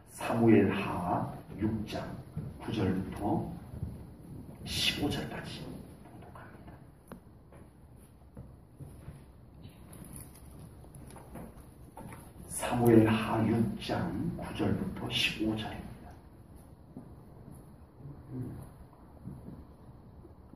사무엘하 6장 9절부터 15절까지 봉독합니다. 사무엘하 6장 9절부터 15절입니다.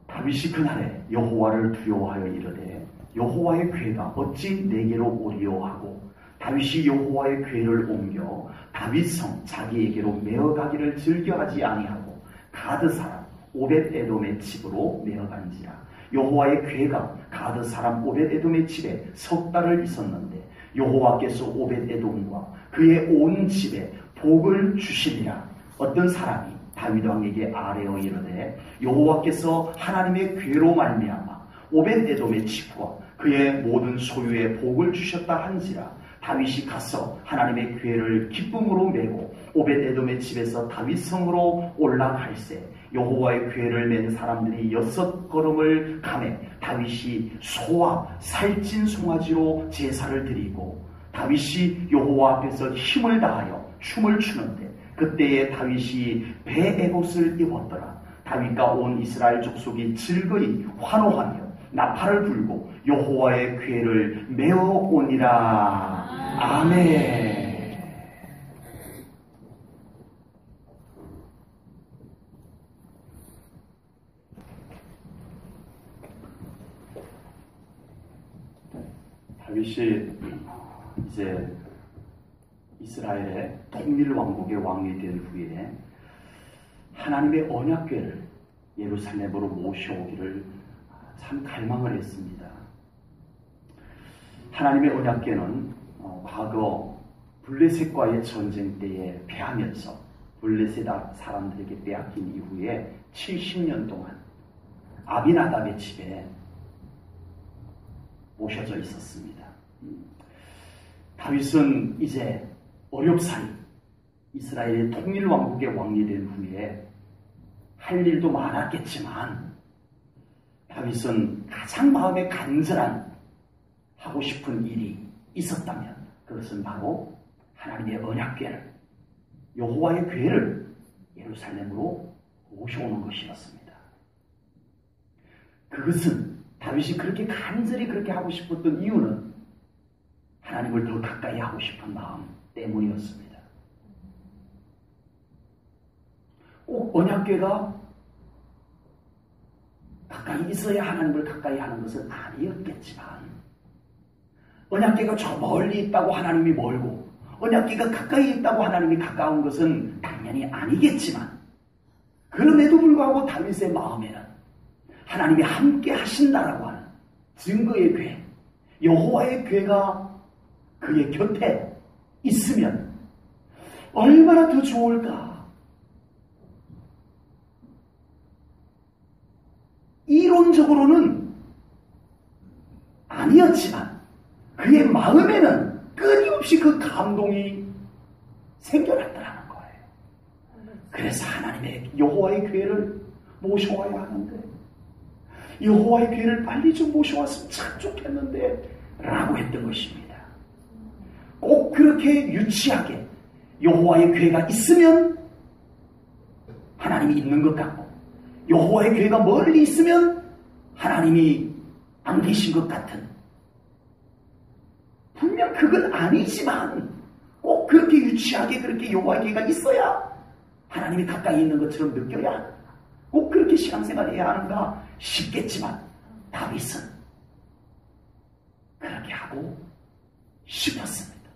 다윗이 그날에 여호와를 두려워하여 이르되 여호와의 궤가 어찌 내게로 오리요 하고 다윗이 여호와의 궤를 옮겨 다윗성 자기에게로 메어가기를 즐겨하지 아니하고 가드 사람 오벳에돔의 집으로 메어간지라. 여호와의 궤가 가드 사람 오벳에돔의 집에 석 달을 있었는데 여호와께서 오벳에돔과 그의 온 집에 복을 주시니라. 어떤 사람이 다윗 왕에게 아뢰어 이르되 여호와께서 하나님의 궤로 말미암아 오벳에돔의 집과 그의 모든 소유에 복을 주셨다 한지라. 다윗이 가서 하나님의 궤를 기쁨으로 메고 오벳에돔의 집에서 다윗성으로 올라갈새 여호와의 궤를 맨 사람들이 6걸음을 가매 다윗이 소와 살찐 송아지로 제사를 드리고 다윗이 여호와 앞에서 힘을 다하여 춤을 추는데 그때에 다윗이 베에봇을 입었더라. 다윗과 온 이스라엘 족속이 즐거이 환호하며 나팔을 불고 여호와의 궤를 메어 오니라. 아멘. 다윗이 이제 이스라엘의 통일 왕국의 왕이 된 후에 하나님의 언약궤를 예루살렘으로 모셔오기를 참 갈망을 했습니다. 하나님의 언약궤는 과거 블레셋과의 전쟁 때에 패하면서 블레셋 사람들에게 빼앗긴 이후에 70년 동안 아비나답의 집에 모셔져 있었습니다. 다윗은 이제 어렵사리 이스라엘의 통일왕국의 왕이 된 후에 할 일도 많았겠지만 다윗은 가장 마음에 간절한 하고 싶은 일이 있었다면 그것은 바로 하나님의 언약궤를 여호와의 궤를 예루살렘으로 모셔오는 것이었습니다. 그것은 다윗이 그렇게 간절히 그렇게 하고 싶었던 이유는 하나님을 더 가까이 하고 싶은 마음 때문이었습니다. 꼭 언약궤가 가까이 있어야 하나님을 가까이 하는 것은 아니었겠지만 언약궤가 저 멀리 있다고 하나님이 멀고 언약궤가 가까이 있다고 하나님이 가까운 것은 당연히 아니겠지만 그럼에도 불구하고 다윗의 마음에는 하나님이 함께 하신다라고 하는 증거의 궤, 여호와의 궤가 그의 곁에 있으면 얼마나 더 좋을까. 이론적으로는 아니었지만 그의 마음에는 끊임없이 그 감동이 생겨났더라는 거예요. 그래서 하나님의 여호와의 궤를 모셔와야 하는데 여호와의 궤를 빨리 좀 모셔왔으면 참 좋겠는데 라고 했던 것입니다. 꼭 그렇게 유치하게 여호와의 궤가 있으면 하나님이 있는 것 같고 여호와의 궤가 멀리 있으면 하나님이 안 계신 것 같은, 분명 그건 아니지만 꼭 그렇게 유치하게 그렇게 여호와의 궤가 있어야 하나님이 가까이 있는 것처럼 느껴야 하는가, 꼭 그렇게 신앙생활을 해야 하는가 싶겠지만 다윗은 그렇게 하고 싶었습니다.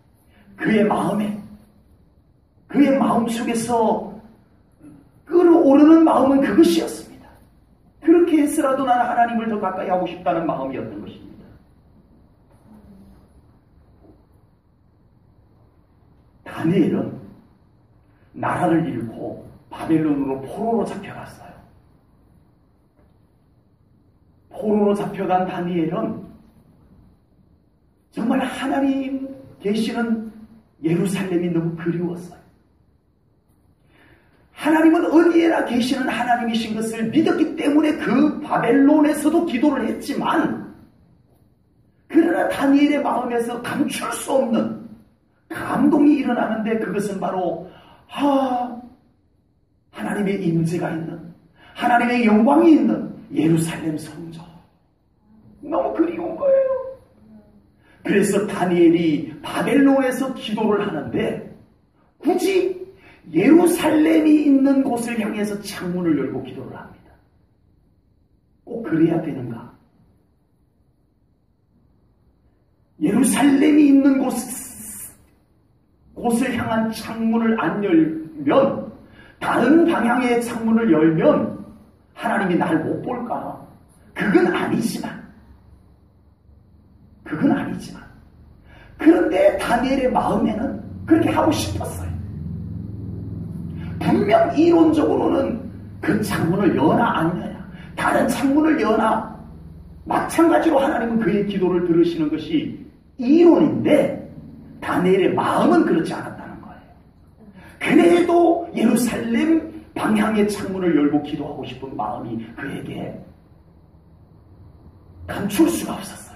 그의 마음에, 그의 마음속에서 끌어오르는 마음은 그것이었습니다. 그렇게 했으라도 나는 하나님을 더 가까이 하고 싶다는 마음이었던 것입니다. 다니엘은 나라를 잃고 바벨론으로 포로로 잡혀갔어요. 포로로 잡혀간 다니엘은 정말 하나님 계시는 예루살렘이 너무 그리웠어요. 하나님은 어디에나 계시는 하나님이신 것을 믿었기 때문에 그 바벨론에서도 기도를 했지만 그러나 다니엘의 마음에서 감출 수 없는 감동이 일어나는데 그것은 바로 하나님의 임재가 있는, 하나님의 영광이 있는 예루살렘 성전. 너무 그리운 거예요. 그래서 다니엘이 바벨론에서 기도를 하는데 굳이 예루살렘이 있는 곳을 향해서 창문을 열고 기도를 합니다. 꼭 그래야 되는가? 예루살렘이 있는 곳을 향한 창문을 안 열면, 다른 방향의 창문을 열면 하나님이 날 못 볼까? 그건 아니지만 그런데 다니엘의 마음에는 그렇게 하고 싶었어요. 분명 이론적으로는 그 창문을 여나 안 여나, 다른 창문을 여나 마찬가지로 하나님은 그의 기도를 들으시는 것이 이론인데 다니엘의 마음은 그렇지 않았다는 거예요. 그래도 예루살렘 방향의 창문을 열고 기도하고 싶은 마음이 그에게 감출 수가 없었어요.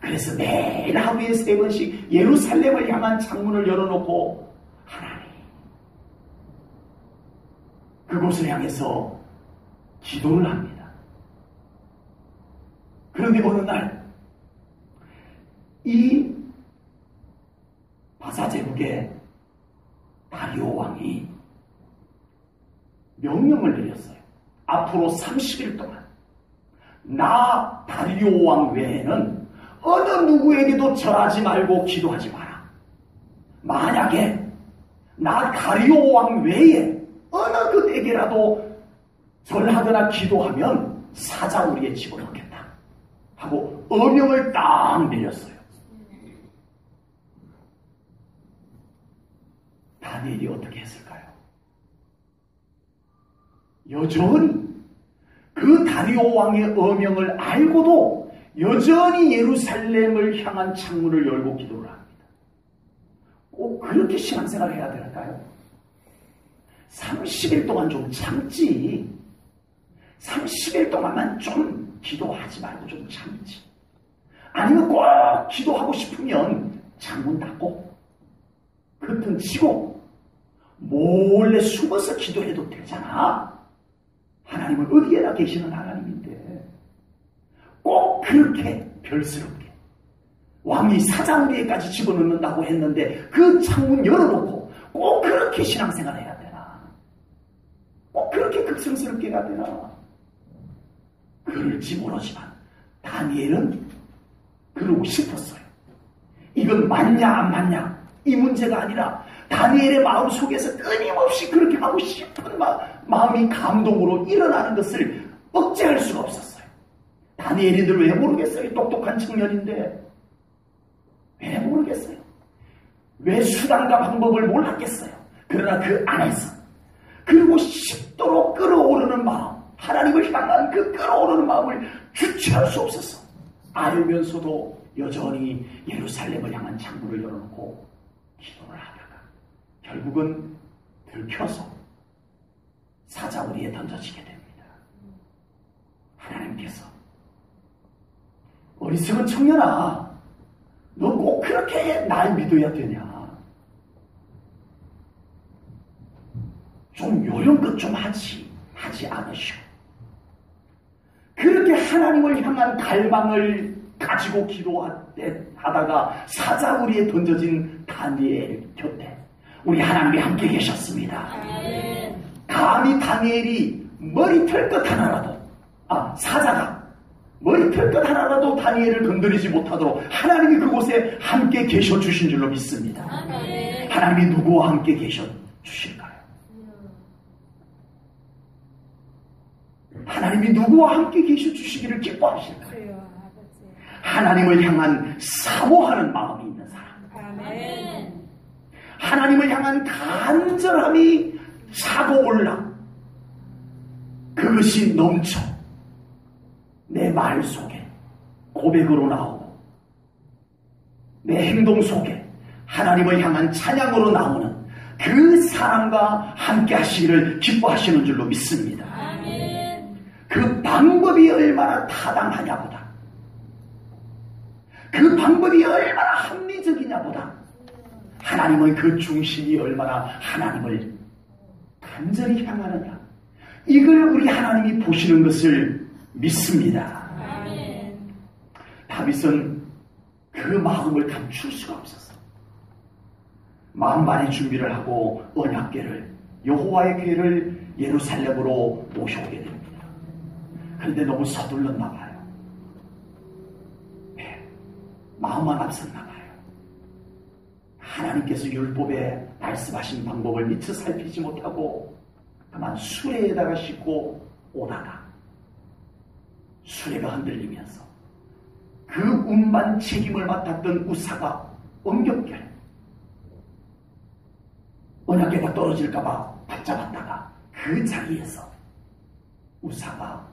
그래서 매일 하루에 3번씩 예루살렘을 향한 창문을 열어놓고 하나님, 그곳을 향해서 기도를 합니다. 그런데 어느 날 이 바사제국의 다리오 왕이 명령을 내렸어요. 앞으로 30일 동안 나 다리오 왕 외에는 어느 누구에게도 절하지 말고 기도하지 마라. 만약에 나 다리오 왕 외에 어느 그에게라도 절하거나 기도하면 사자우리의 집을 얻겠다 하고 어명을 딱 내렸어요. 다니엘이 어떻게 했을까요? 여전히 그 다리오 왕의 어명을 알고도 여전히 예루살렘을 향한 창문을 열고 기도를 합니다. 꼭 그렇게 신앙생활을 해야 될까요? 30일 동안 좀 참지. 30일 동안만 좀 기도하지 말고 좀 참지. 아니면 꼭 기도하고 싶으면 창문 닫고 커튼 치고 몰래 숨어서 기도해도 되잖아. 하나님은 어디에나 계시는 하나님인데 꼭 그렇게 별스럽게 왕이 사자우리에까지 집어넣는다고 했는데 그 창문 열어놓고 꼭 그렇게 신앙생활 해야 되나? 꼭 그렇게 극성스럽게 해야 되나? 그럴지 모르지만 다니엘은 그러고 싶었어요. 이건 맞냐 안 맞냐 이 문제가 아니라 다니엘의 마음 속에서 끊임없이 그렇게 하고 싶은 마음이 감동으로 일어나는 것을 억제할 수가 없었어요. 다니엘이들 왜 모르겠어요? 똑똑한 청년인데 왜 모르겠어요? 왜 수단과 방법을 몰랐겠어요? 그러나 그 안에서 그리고 싶도록 끌어오르는 마음, 하나님을 향한 그 끌어오르는 마음을 주체할 수 없었어. 알면서도 여전히 예루살렘을 향한 창문을 열어놓고 기도를 하다가 결국은 들켜서 사자우리에 던져지게 됩니다. 하나님께서 어리석은 청년아, 너 꼭 그렇게 날 믿어야 되냐? 좀 요령껏 좀 하지 않으시오. 그렇게 하나님을 향한 갈망을 가지고 기도하다가 사자우리에 던져진 다니엘 곁에 우리 하나님이 함께 계셨습니다. 감히 다니엘이 머리털 것 하나라도 사자가 머리털 것 하나라도 다니엘을 건드리지 못하도록 하나님이 그곳에 함께 계셔 주신 줄로 믿습니다. 하나님이 누구와 함께 계셔 주실까요? 하나님이 누구와 함께 계셔 주시기를 기뻐하실까요? 하나님을 향한 사모하는 마음이 있는 사람, 하나님을 향한 간절함이 차고 올라 그것이 넘쳐 내 말 속에 고백으로 나오고 내 행동 속에 하나님을 향한 찬양으로 나오는 그 사람과 함께 하시기를 기뻐하시는 줄로 믿습니다. 그 방법이 얼마나 타당하냐보다 그 방법이 얼마나 합리적이냐보다 하나님의 그 중심이 얼마나 하나님을 간절히 향하느냐, 이걸 우리 하나님이 보시는 것을 믿습니다. 아멘. 다윗은 그 마음을 감출 수가 없었어. 만반의 준비를 하고 언약궤를, 여호와의 궤를 예루살렘으로 모셔오게 됩니다. 그런데 너무 서둘렀나 봐요. 네, 마음만 앞섰나 봐요. 하나님께서 율법에 말씀하신 방법을 미처 살피지 못하고 그만 수레에다가 싣고 오다가 수레가 흔들리면서 그 운반 책임을 맡았던 우사가 엉겹게 언약궤가 떨어질까봐 붙잡았다가 그 자리에서 우사가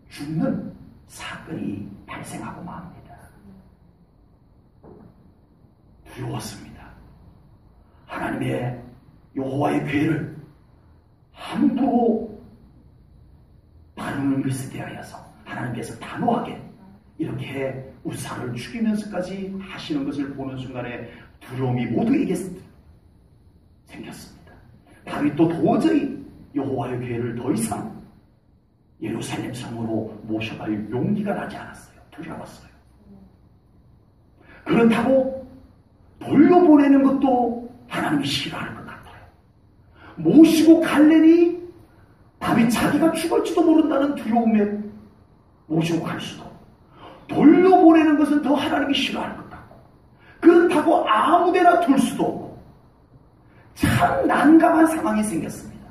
죽는 사건이 발생하고 맙니다. 두려웠습니다. 하나님의 여호와의 궤를 함부로 다루는 것에 대하여서 하나님께서 단호하게 이렇게 우사를 죽이면서까지 하시는 것을 보는 순간에 두려움이 모두에게 생겼습니다. 다윗도 도저히 여호와의 궤를 더 이상 예루살렘 성으로 모셔갈 용기가 나지 않았어요. 두려웠어요. 그렇다고 돌려보내는 것도 하나님이 싫어하는 것 같아요. 모시고 갈래니 다윗 자기가 죽을지도 모른다는 두려움에 모시고 갈 수도, 돌려보내는 것은 더 하나님이 싫어하는 것 같고, 그렇다고 아무데나 둘 수도 없고, 참 난감한 상황이 생겼습니다.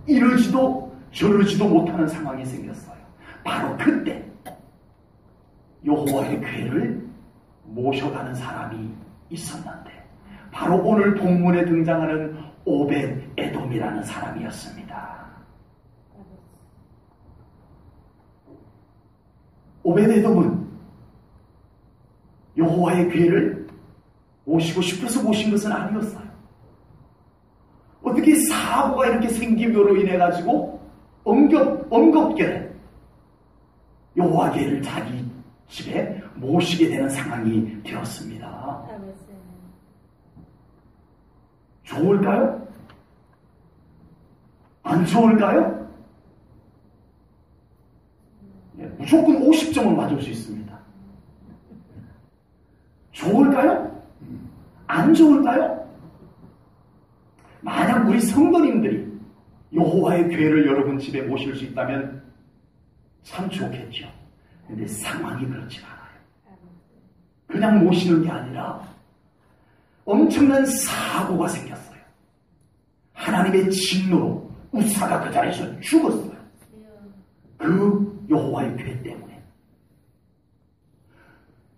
이러지도 저러지도 못하는 상황이 생겼어요. 바로 그때 여호와의 궤를 모셔가는 사람이 있었는데, 바로 오늘 본문에 등장하는 오벳 에돔이라는 사람이었습니다. 오벳 에돔은 여호와의 궤를 모시고 싶어서 모신 것은 아니었어요. 어떻게 사고가 이렇게 생김으로 인해 가지고 엉겁게 여호와 궤를 자기 집에 모시게 되는 상황이 되었습니다. 좋을까요? 안 좋을까요? 네, 무조건 50점을 맞을 수 있습니다. 좋을까요? 안 좋을까요? 만약 우리 성도님들이 여호와의 궤를 여러분 집에 모실 수 있다면 참 좋겠죠. 근데 상황이 그렇지 않아요. 그냥 모시는 게 아니라 엄청난 사고가 생겼어요. 하나님의 진노로 우사가 그 자리에서 죽었어요. 그 여호와의 궤 때문에.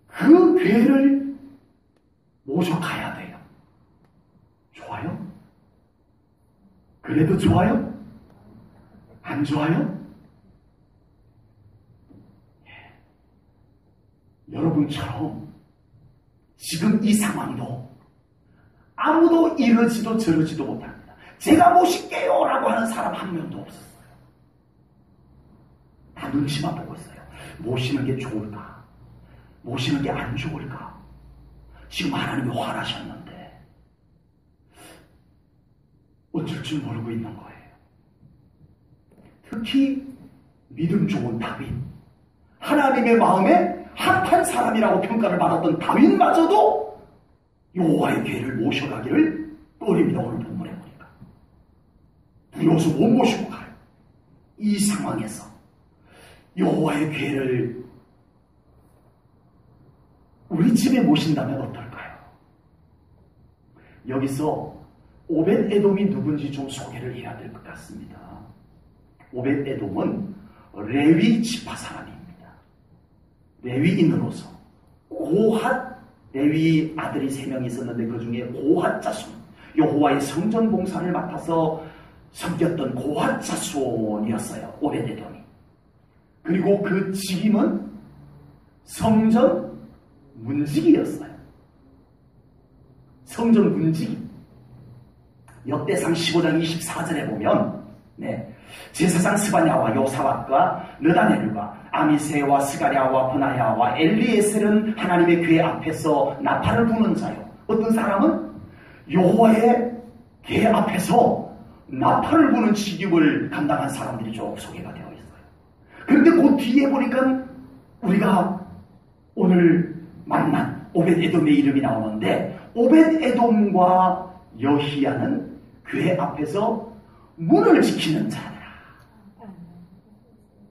그 궤를 모셔가야 돼요. 좋아요? 그래도 좋아요? 안 좋아요? 여러분처럼 지금 이 상황도 아무도 이러지도 저러지도 못합니다. 제가 모실게요 라고 하는 사람 한 명도 없었어요. 다 눈치만 보고 있어요. 모시는 게 좋을까? 모시는 게 안 좋을까? 지금 하나님이 화나셨는데 어쩔 줄 모르고 있는 거예요. 특히 믿음 좋은 다윗, 하나님의 마음에 합한 사람이라고 평가를 받았던 다윗마저도 여호와의 궤를 모셔가기를 꺼립니다. 오늘 본문에 보니까 두려워서 못 모시고 가요. 이 상황에서 여호와의 궤를 우리 집에 모신다면 어떨까요? 여기서 오벳 에돔이 누군지 좀 소개를 해야 될 것 같습니다. 오벳 에돔은 레위 지파 사람입니다. 레위인으로서 고핫, 레위 아들이 3명 있었는데 그 중에 고핫 자손, 여호와의 성전 봉사를 맡아서 섬겼던 고핫 자손이었어요. 오벳 에돔이. 그리고 그 직임은 성전 문지기였어요. 성전 문지기. 역대상 15장 24절에 보면 제사장 스바냐와 요사밧과 느다넬과 아미세와 스가랴와 브나야와 엘리에셀은 하나님의 궤 앞에서 나팔을 부는 자요. 어떤 사람은 여호와의 궤 앞에서 나팔을 부는 직임을 감당한 사람들이 쭉 소개가 되어 있어요. 그런데 그 뒤에 보니까 우리가 오늘 만난 오벳에돔의 이름이 나오는데, 오벳에돔과 여히야는 궤 앞에서 문을 지키는 자들아.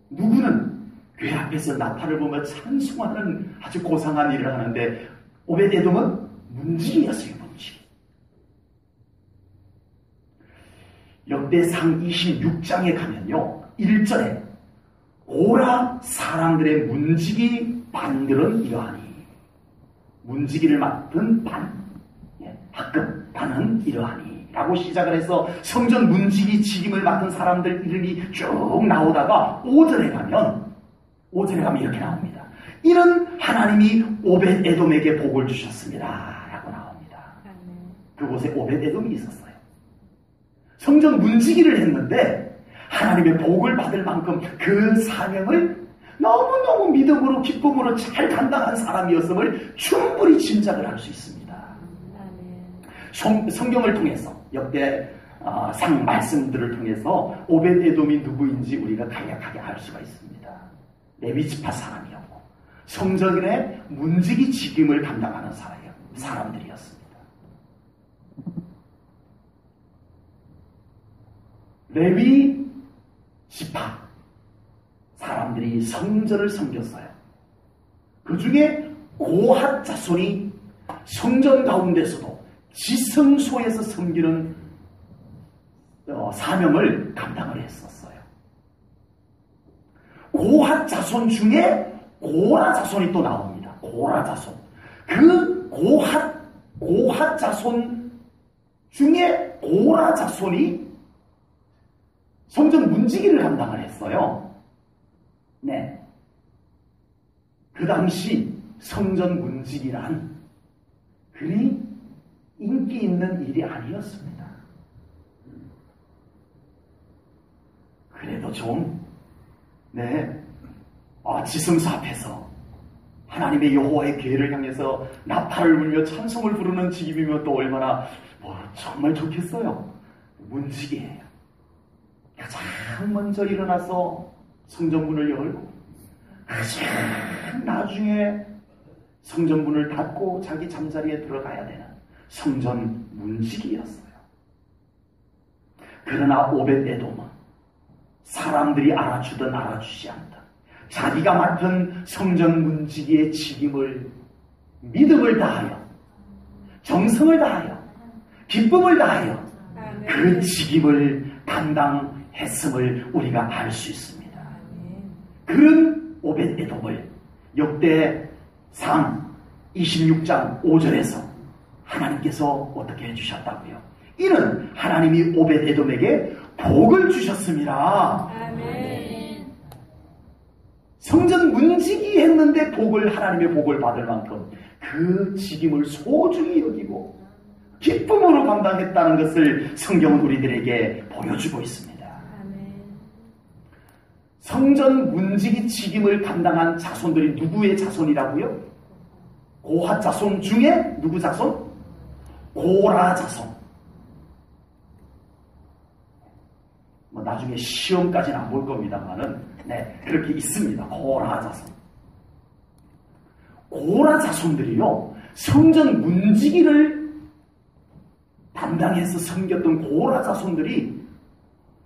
누구는 궤 앞에서 나팔을 보며 찬송하는 아주 고상한 일을 하는데, 오벳에돔은 문지기였어요. 문지기. 역대상 26장에 가면요, 1절에 고라 사람들의 문지기 반들은 이러하니, 문지기를 맡은 반, 학급 반은 이러하니 라고 시작을 해서 성전 문지기 직임을 맡은 사람들 이름이 쭉 나오다가 5절에 가면 이렇게 나옵니다. 이는 하나님이 오벳에돔에게 복을 주셨습니다 라고 나옵니다. 그곳에 오벳에돔이 있었어요. 성전 문지기를 했는데 하나님의 복을 받을 만큼 그 사명을 너무너무 믿음으로 기쁨으로 잘 감당한 사람이었음을 충분히 짐작을 할 수 있습니다. 성경을 통해서 역대상 말씀들을 통해서 오벳에돔이 누구인지 우리가 간략하게 알 수가 있습니다. 레위지파 사람이었고 성전의 문지기 직임을 감당하는 사람들이었습니다. 레위지파 사람들이 성전을 섬겼어요. 그 중에 고핫 자손이 성전 가운데서도 지성소에서 섬기는 사명을 감당을 했었어요. 고핫 자손 중에 고라 자손이 또 나옵니다. 고라 자손. 그 고핫 자손 중에 고라 자손이 성전 문지기를 감당을 했어요. 네. 그 당시 성전 문지기란 그리 인기 있는 일이 아니었습니다. 그래도 좀, 지성소 앞에서 하나님의 여호와의 궤를 향해서 나팔을 불며 찬송을 부르는 직임이면 또 얼마나 정말 좋겠어요. 문지기예요. 가장 먼저 일어나서 성전문을 열고 가장 나중에 성전문을 닫고 자기 잠자리에 들어가야 되는 성전 문지기였어요. 그러나 오벳에돔은 사람들이 알아주든 알아주지 않든 자기가 맡은 성전 문지기의 직임을 믿음을 다하여 정성을 다하여 기쁨을 다하여 그 직임을 감당했음을 우리가 알 수 있습니다. 그런 오벳에돔을 역대상 26장 5절에서 하나님께서 어떻게 해주셨다고요? 이는 하나님이 오벳에돔에게 복을 주셨습니다. 아멘. 성전 문지기 했는데 하나님의 복을 받을 만큼 그 직임을 소중히 여기고 기쁨으로 감당했다는 것을 성경은 우리들에게 보여주고 있습니다. 아멘. 성전 문지기 직임을 감당한 자손들이 누구의 자손이라고요? 고핫 자손 중에 누구 자손? 고라 자손. 나중에 시험까지는 안 볼 겁니다만은, 그렇게 있습니다. 고라 자손. 고라 자손들이요, 성전 문지기를 담당해서 섬겼던 고라 자손들이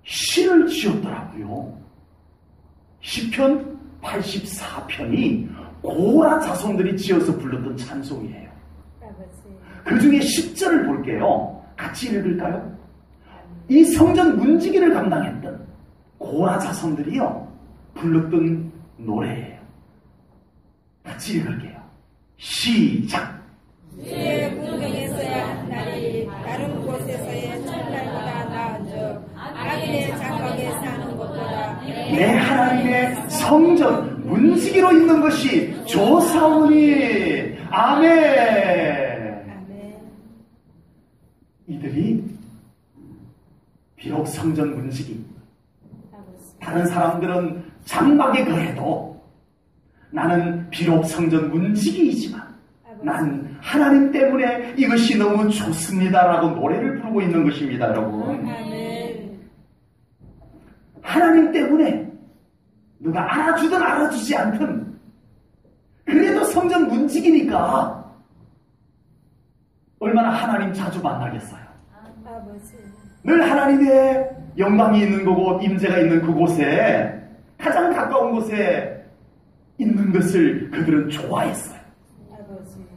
시를 지었더라고요. 시편 84편이 고라 자손들이 지어서 불렀던 찬송이에요. 그 중에 10절을 볼게요. 같이 읽을까요? 이 성전 문지기를 감당했던 고라 자손들이요 불렀던 노래예요. 같이 읽을게요. 시작. 주의 궁경에서야 한 날이 다른 곳에서의 첫날보다 나은즉 악인의 장막에 사는 것보다 내 하나님의 성전 문지기로 있는 것이 좋사오니. 아멘. 이들이 비록 성전 문지기, 다른 사람들은 장막에 거해도 나는 비록 성전 문지기이지만 난 하나님 때문에 이것이 너무 좋습니다라고 노래를 부르고 있는 것입니다, 여러분. 하나님 때문에 누가 알아주든 알아주지 않든 그래도 성전 문지기니까 얼마나 하나님 자주 만나겠어요. 늘 하나님의 영광이 있는 곳, 임재가 있는 그곳에 가장 가까운 곳에 있는 것을 그들은 좋아했어요.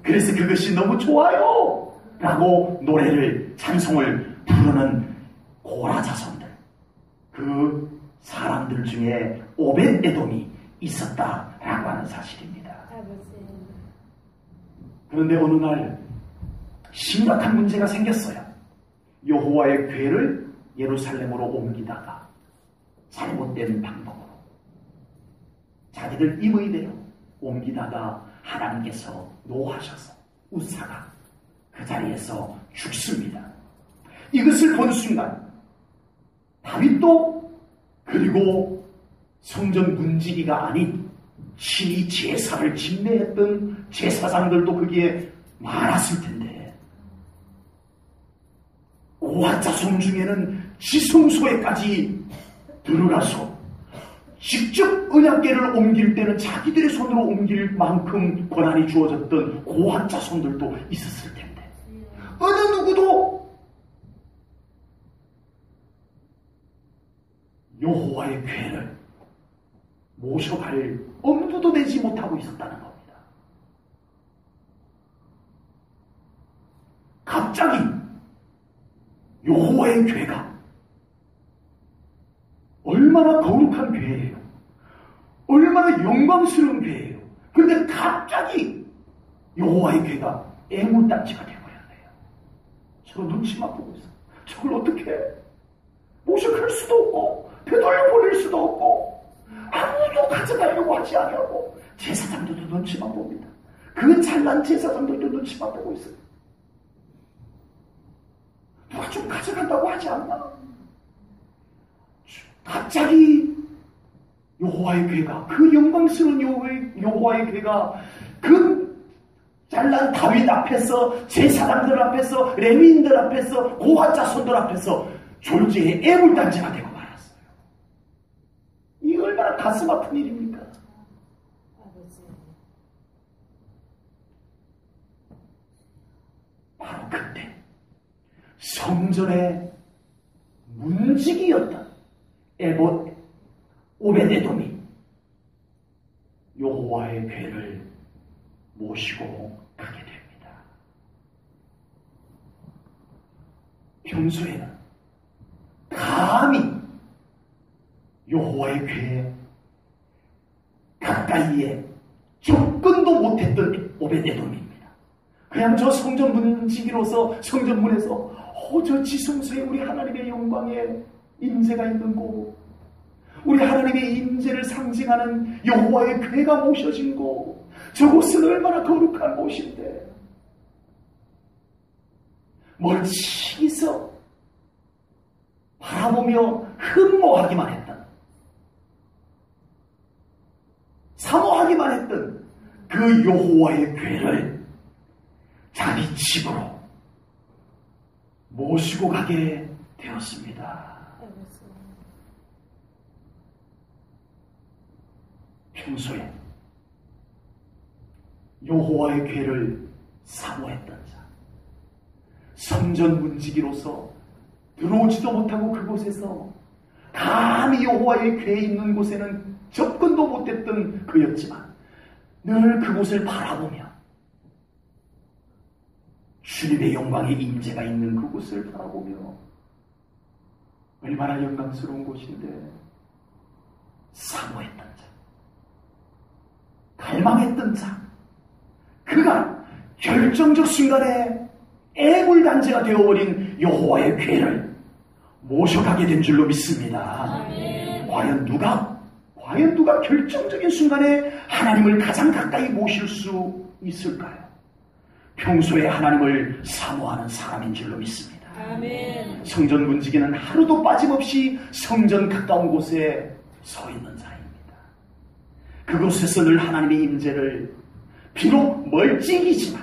그래서 그것이 너무 좋아요 라고 노래를, 찬송을 부르는 고라 자손들, 그 사람들 중에 오벳에돔이 있었다라고 하는 사실입니다. 그런데 어느 날 심각한 문제가 생겼어요. 여호와의 궤를 예루살렘으로 옮기다가 잘못된 방법으로 자기들 임의대로 옮기다가 하나님께서 노하셔서 우사가 그 자리에서 죽습니다. 이것을 본 순간 다윗도 그리고 성전 문지기가 아닌 친히 제사를 집례했던 제사장들도 거기에 많았을 텐데 고아 자손 중에는 지성소에까지 들어가서 직접 언약궤를 옮길 때는 자기들의 손으로 옮길 만큼 권한이 주어졌던 고아 자손들도 있었을 텐데 어느 누구도 여호와의 궤를 모셔갈 엄두도 내지 못하고 있었다는 겁니다. 갑자기 여호와의 궤가 얼마나 거룩한 궤예요. 얼마나 영광스러운 궤예요. 그런데 갑자기 여호와의 궤가 애물단지가 되어버렸네요. 서로 눈치만 보고 있어요. 저걸 어떻게 모셔갈 수도 없고 되돌려 보낼 수도 없고 아무도 가져가려고 하지 않냐고 제사장들도 눈치만 봅니다. 그 잘난 제사장들도 눈치만 보고 있어요. 누가 좀 가져간다고 하지 않나? 갑자기 여호와의 궤가, 그 영광스러운 여호와의 궤가 그 잘난 다윗 앞에서, 제사장들 앞에서, 레위인들 앞에서, 고아 자손들 앞에서 졸지의 애물단지가 되고 말았어요. 이 얼마나 가슴 아픈 일입니까? 바로 그때 성전의 문지기였던 오벳에돔이 여호와의 궤를 모시고 가게 됩니다. 평소에는 감히 여호와의 궤에 가까이에 접근도 못했던 오벳에돔입니다. 그냥 저 성전 문지기로서 성전문에서 저 지성소에 우리 하나님의 영광의 임재가 있는 곳, 우리 하나님의 임재를 상징하는 여호와의 궤가 모셔진 곳, 저곳은 얼마나 거룩한 곳인데 멀찍이서 바라보며 흠모하기만 했던, 사모하기만 했던 그 여호와의 궤를 자기 집으로 모시고 가게 되었습니다. 평소에 여호와의 궤를 사모했던 자, 성전 문지기로서 들어오지도 못하고 그곳에서 감히 여호와의 궤에 있는 곳에는 접근도 못했던 그였지만 늘 그곳을 바라보며 주님의 영광의 임재가 있는 그곳을 바라보며 얼마나 영광스러운 곳인데 사모했던 자, 갈망했던 자, 그가 결정적 순간에 애물단지가 되어버린 여호와의 궤를 모셔가게 된 줄로 믿습니다. 과연 누가 결정적인 순간에 하나님을 가장 가까이 모실 수 있을까요? 평소에 하나님을 사모하는 사람인 줄로 믿습니다. 아멘. 성전 문지기는 하루도 빠짐없이 성전 가까운 곳에 서 있는 자입니다. 그곳에서 늘 하나님의 임재를 비록 멀찍이지만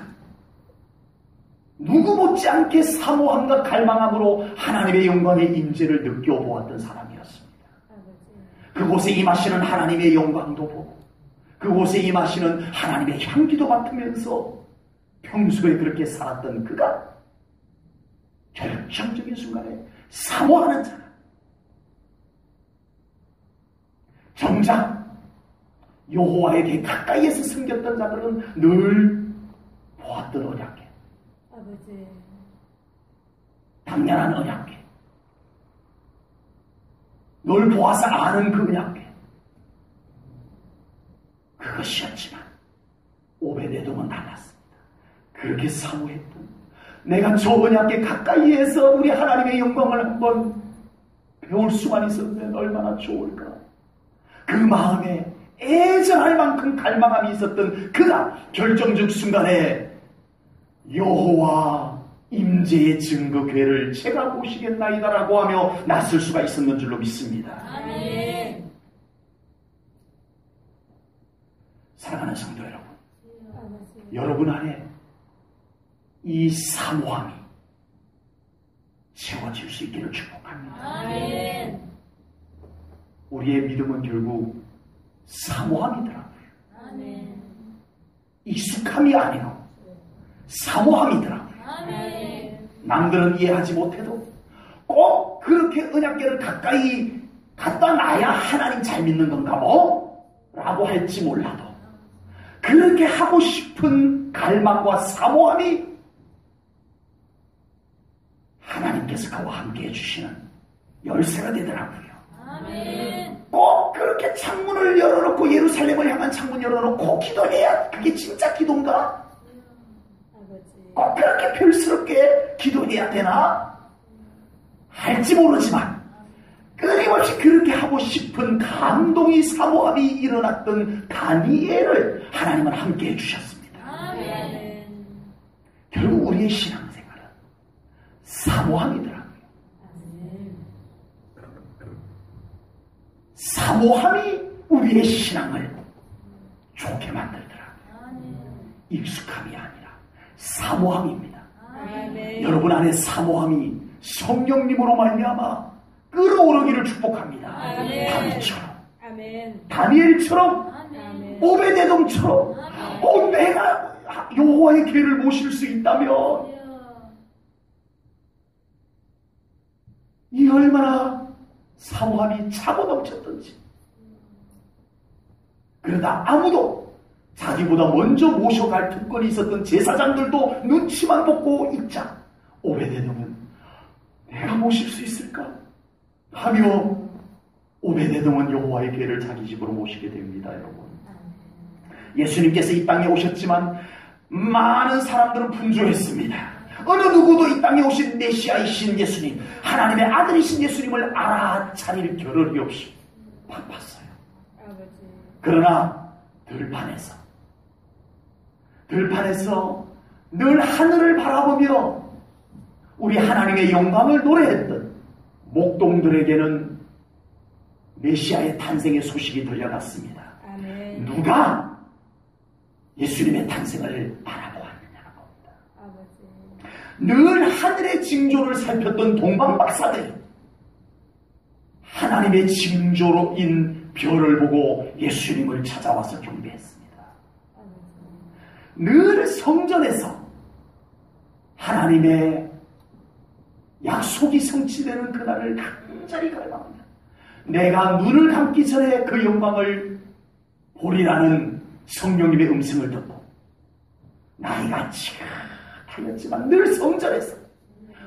누구 못지않게 사모함과 갈망함으로 하나님의 영광의 임재를 느껴보았던 사람이었습니다. 그곳에 임하시는 하나님의 영광도 보고 그곳에 임하시는 하나님의 향기도 맡으면서 평소에 그렇게 살았던 그가 결정적인 순간에 사모하는 자, 정작 여호와에게 가까이에서 섬겼던 자들은 늘 보았던 언약궤, 아버지, 당연한 언약궤, 늘 보아서 아는 그 언약궤, 그것이었지만 오베데돔은 달랐습니다. 그렇게 사모했던, 내가 저 언약궤 가까이에서 우리 하나님의 영광을 한번 배울 수만 있었으면 얼마나 좋을까. 그 마음에 애절할 만큼 갈망함이 있었던 그가 결정적 순간에 여호와 임재의 증거궤를 제가 보시겠나이다라고 하며 나설 수가 있었는 줄로 믿습니다. 아멘. 사랑하는 성도 여러분, 아버지, 여러분 안에 이 사모함이 채워질 수 있기를 축복합니다. 아멘. 우리의 믿음은 결국 사모함이더라고요. 아멘. 익숙함이 아니고 사모함이더라고요. 아멘. 남들은 이해하지 못해도 꼭 그렇게 언약궤를 가까이 갖다 놔야 하나님 잘 믿는 건가 뭐? 라고 할지 몰라도 그렇게 하고 싶은 갈망과 사모함이 하나님께서 그와 함께 해주시는 열쇠가 되더라고요. 아멘. 꼭 그렇게 창문을 열어놓고 예루살렘을 향한 창문 열어놓고 기도해야 그게 진짜 기도인가? 아버지, 꼭 그렇게 별스럽게 기도해야 되나? 할지 모르지만 끊임없이 그렇게 하고 싶은 감동이 사모함이 일어났던 다니엘을 하나님은 함께 해주셨습니다. 아멘. 결국 우리의 신앙생활은 사모함이더라고요. 아멘. 사모함이 우리의 신앙을 좋게 만들더라고요. 아멘. 익숙함이 아니라 사모함입니다. 아멘. 여러분 안에 사모함이 성령님으로 말미암아 끌어오르기를 축복합니다. 아멘. 다윗처럼, 아멘. 다니엘처럼, 아멘. 오베데돔처럼, 내가 여호와의 궤를 모실 수 있다면 이 얼마나 사모함이 차고 넘쳤던지. 그러다 아무도 자기보다 먼저 모셔갈 특권이 있었던 제사장들도 눈치만 보고 있자 오베데돔은 내가 모실 수 있을까? 하며 오베데돔은 여호와의 궤를 자기 집으로 모시게 됩니다. 여러분, 예수님께서 이 땅에 오셨지만 많은 사람들은 분주했습니다. 어느 누구도 이 땅에 오신 메시아이신 예수님, 하나님의 아들이신 예수님을 알아차릴 겨를이 없이 바빴어요. 아버지, 그러나 들판에서 늘 하늘을 바라보며 우리 하나님의 영광을 노래했던 목동들에게는 메시아의 탄생의 소식이 들려갔습니다. 아멘. 누가 예수님의 탄생을 바라보았느냐는 겁니다. 아버지, 늘 하늘의 징조를 살폈던 동방박사들이 하나님의 징조로인 별을 보고 예수님을 찾아와서 경배했습니다. 늘 성전에서 하나님의 약속이 성취되는 그날을 간절히 갈망합니다. 내가 눈을 감기 전에 그 영광을 보리라는 성령님의 음성을 듣고 나이가 지긋하였지만 늘 성전에서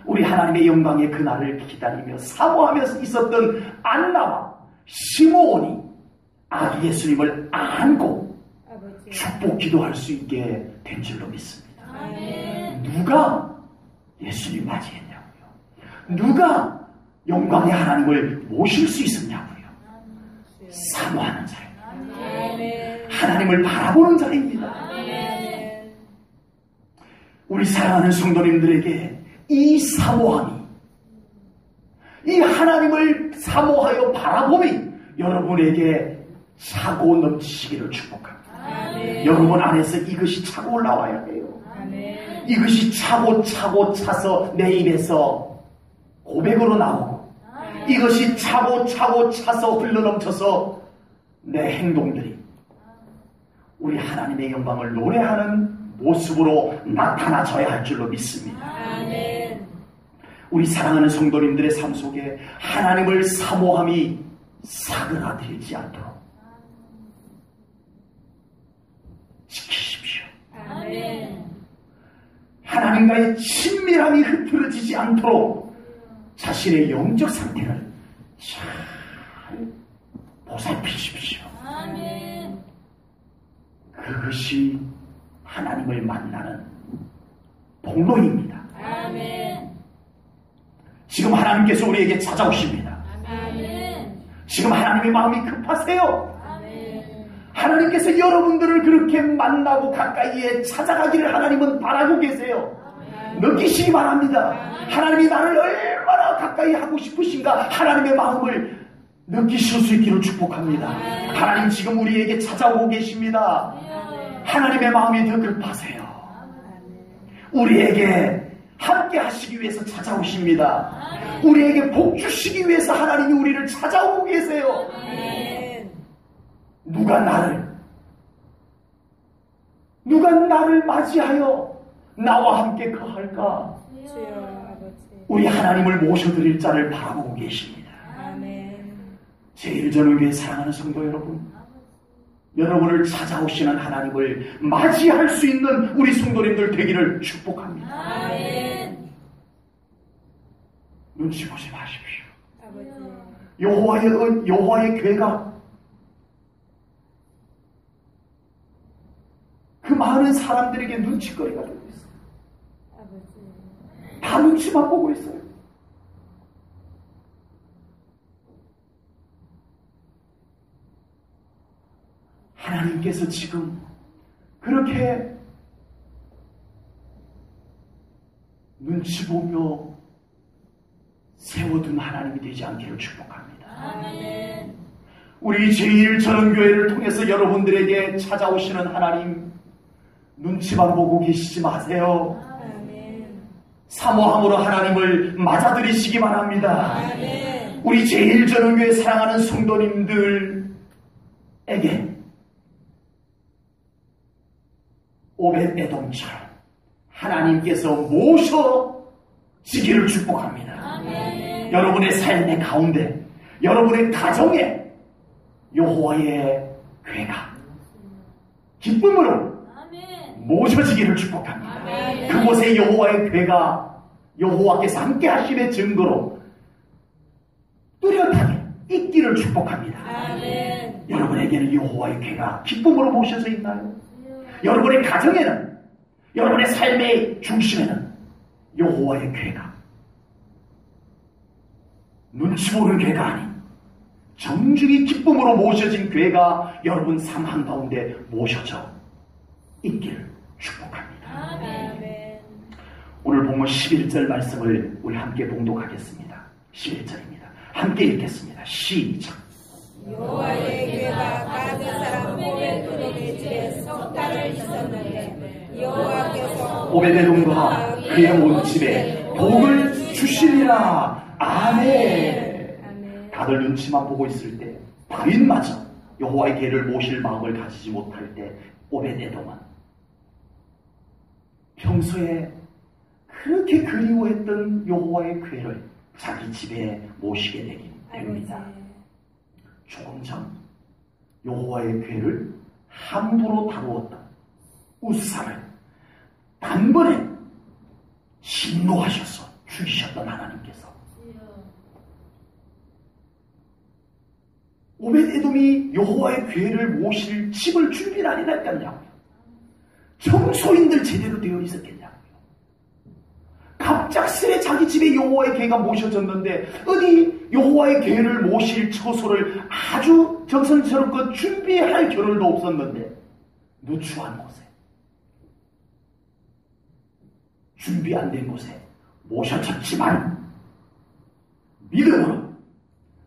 우리 하나님의 영광의 그날을 기다리며 사모하면서 있었던 안나와 시므온이 아기 예수님을 안고 아버지, 축복 기도할 수 있게 된 줄로 믿습니다. 아멘. 누가 예수님 맞이했냐고요? 누가 영광의 하나님을 모실 수 있었냐고요? 사모하는 자입니다. 아멘. 하나님을 바라보는 자입니다. 아멘. 우리 사랑하는 성도님들에게 이 사모함이, 이 하나님을 사모하여 바라봄이 여러분에게 차고 넘치시기를 축복합니다. 아멘. 여러분 안에서 이것이 차고 올라와야 해요. 아멘. 이것이 차고 차서 내 입에서 고백으로 나오고, 이것이 차고 차서 흘러넘쳐서 내 행동들이 우리 하나님의 영광을 노래하는 모습으로 나타나져야 할 줄로 믿습니다. 아멘. 우리 사랑하는 성도님들의 삶 속에 하나님을 사모함이 사그라들지 않도록 지키십시오. 아멘. 하나님과의 친밀함이 흐트러지지 않도록 자신의 영적 상태를 잘 보살피십시오. 아멘. 그것이 하나님을 만나는 통로입니다. 아멘. 지금 하나님께서 우리에게 찾아오십니다. 아멘. 지금 하나님의 마음이 급하세요. 아멘. 하나님께서 여러분들을 그렇게 만나고 가까이에 찾아가기를 하나님은 바라고 계세요. 느끼시기 바랍니다. 하나님이 나를 얼마나 가까이 하고 싶으신가, 하나님의 마음을 느끼실 수 있기를 축복합니다. 하나님 지금 우리에게 찾아오고 계십니다. 하나님의 마음이 더 급하세요. 우리에게 함께 하시기 위해서 찾아오십니다. 우리에게 복 주시기 위해서 하나님이 우리를 찾아오고 계세요. 누가 나를 맞이하여 나와 함께 거할까? 주여 아버지. 우리 하나님을 모셔드릴 자를 바라보고 계십니다. 아멘. 제1전교회 사랑하는 성도 여러분, 여러분을 찾아오시는 하나님을 맞이할 수 있는 우리 성도님들 되기를 축복합니다. 아멘. 눈치 보지 마십시오. 아버지. 여호와의 괴가 그 많은 사람들에게 눈치거리가 되고 있어요. 아버지. 다 눈치만 보고 있어요. 하나님께서 지금 그렇게 눈치 보며 세워둔 하나님이 되지 않기를 축복합니다. 아멘. 우리 제1전교회를 통해서 여러분들에게 찾아오시는 하나님, 눈치만 보고 계시지 마세요. 아멘. 사모함으로 하나님을 맞아들이시기 바랍니다. 아멘. 우리 제1전교회 사랑하는 성도님들에게 오벳에돔처럼 하나님께서 모셔지기를 축복합니다. 아멘. 여러분의 삶의 가운데, 여러분의 가정에 여호와의 괴가 기쁨으로 아멘. 모셔지기를 축복합니다. 아멘. 그곳에 여호와의 괴가 여호와께서 함께 하심의 증거로 뚜렷하게 있기를 축복합니다. 아멘. 여러분에게는 여호와의 괴가 기쁨으로 모셔져 있나요? 여러분의 가정에는, 여러분의 삶의 중심에는 여호와의 괴가 눈치 보는 괴가 아닌 정중히 기쁨으로 모셔진 괴가 여러분 삶 한가운데 모셔져 있기를 축복합니다. 아멘. 오늘 본문 11절 말씀을 우리 함께 봉독하겠습니다. 11절입니다. 함께 읽겠습니다. 시작. 여호와의 괴가 가드 사람 오벳에돔의 집에 석 달을 있었는데 여호와께서 오벳에돔과 그의 온 집에 복을 주시리라. 아멘. 아멘. 다들 눈치만 보고 있을 때, 다윗마저 여호와의 괴를 모실 마음을 가지지 못할 때 오벳에돔은 평소에 그렇게 그리워했던 여호와의 괴를 자기 집에 모시게 됩니다. 조금 전 여호와의 괴를 함부로 다루었던 우사를 단번에 진노하셔서 죽이셨던 하나님께서 오벳에돔이 여호와의 괴를 모실 집을 준비를 안 해놨겠냐고요. 청소인들 제대로 되어 있었겠냐고요. 갑작스레 자기 집에 여호와의 괴가 모셔졌는데 어디 여호와의 괴를 모실 처소를 아주 정성스럽게 준비할 겨를도 없었는데 누추한 곳에, 준비 안 된 곳에 모셔졌지만 믿음으로,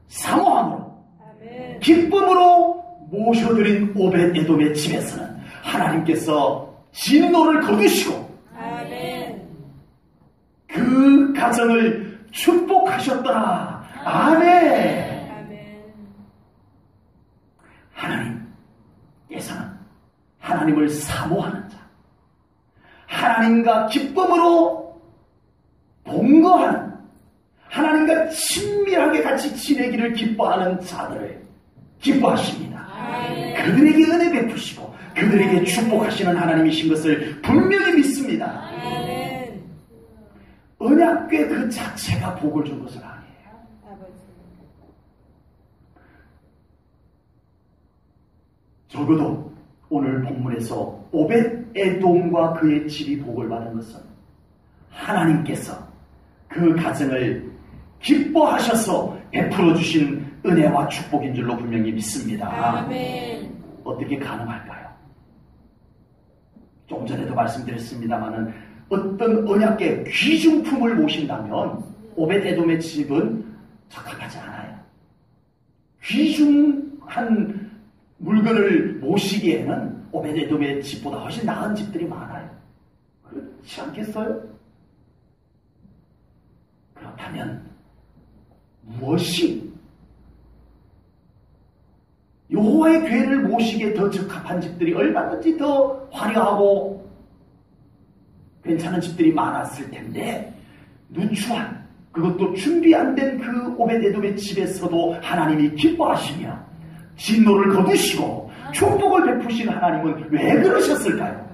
사모함으로, 아멘. 기쁨으로 모셔드린 오벳에돔의 집에서는 하나님께서 진노를 거두시고 아멘. 그 가정을 축복하셨더라. 아멘. 아멘. 하나님께서는 하나님을 사모하는 자, 하나님과 기쁨으로 동거하는, 하나님과 친밀하게 같이 지내기를 기뻐하는 자들을 기뻐하십니다. 아멘. 그들에게 은혜 베푸시고 그들에게 축복하시는 하나님이신 것을 분명히 믿습니다. 아멘. 언약궤 그 자체가 복을 준 것은 아니에요. 아버지. 적어도 오늘 본문에서 오벳에돔과 그의 집이 복을 받은 것은 하나님께서 그 가정을 기뻐하셔서 베풀어 주신 은혜와 축복인 줄로 분명히 믿습니다. 아멘. 어떻게 가능할까요? 좀 전에도 말씀드렸습니다마는 어떤 언약궤 귀중품을 모신다면 오벳에돔의 집은 적합하지 않아요. 귀중한 물건을 모시기에는 오벳에돔의 집보다 훨씬 나은 집들이 많아요. 그렇지 않겠어요? 그렇다면 무엇이 여호와의 궤를 모시기에 더 적합한 집들이 얼마든지 더 화려하고 괜찮은 집들이 많았을 텐데, 누추한, 그것도 준비 안 된 그 오벳에돔의 집에서도 하나님이 기뻐하시며 진노를 거두시고 축복을 베푸신 하나님은 왜 그러셨을까요?